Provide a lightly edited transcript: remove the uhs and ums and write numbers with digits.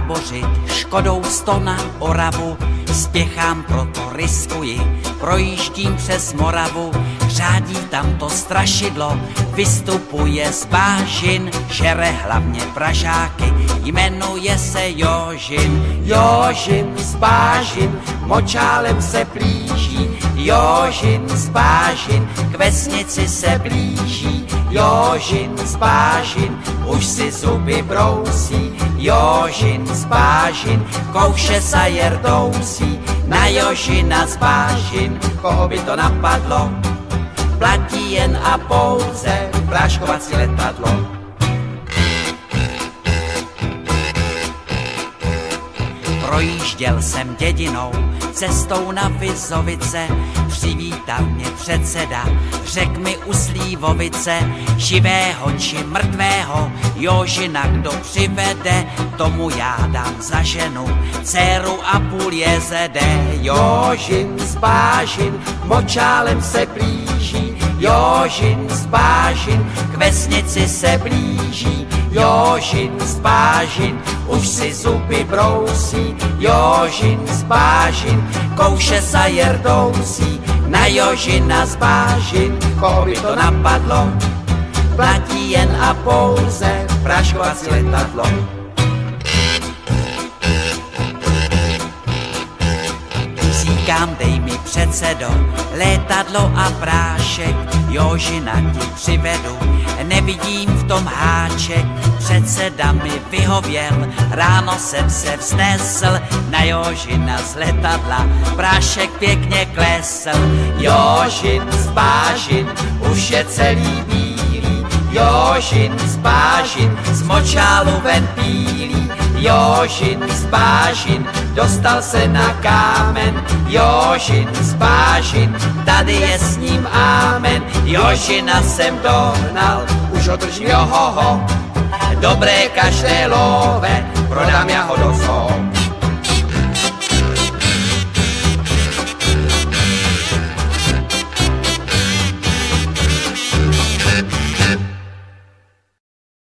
tábořit, Škodou 100 na Oravu, spěchám, proto riskuji, projíždím přes Moravu, řádí tam to strašidlo, vystupuje z bážin, žere hlavně Pražáky, jmenuje se Jožin. Jožin z bážin, močálem se blíží, Jožin z bážin, k vesnici se blíží, Jožin z bážin, už si zuby brousí, Jožin z bážin, kouše zajer dousí, na Jožina z bážin, koho by to napadlo, platí jen a pouze práškovací letadlo. Projížděl jsem dědinou, cestou na Vizovice, přivítal mě předseda, řek mi u Slívovice, živého či mrtvého, Jožina kdo přivede, tomu já dám za ženu, dceru a půl jezede. Jožin z bážin, močálem se blíží, Jožin z bážin, k vesnici se blíží, Jožin z bážin, už si zuby brousí, Jožin z bážin, kouše zajer dousí, na Jožina z bážin, koho by to napadlo, platí jen a pouze práškovací letadlo. Říkám, dej mi předsedo, létadlo a prášek, Jožina ti přivedu, nevidím v tom háček, předseda mi vyhověl, ráno jsem se vznesl, na Jožina z letadla, prášek pěkně klesl. Jožin z bážin, už je celý bílý, Jožin z bážin, z močálu ven pílí, Jožin z bážin, dostal se na kámen, Jožin z bážin, tady je s ním ámen, Jožina jsem dohnal, už ho držím johoho, dobré kaštelové, prodám já ho do zoo.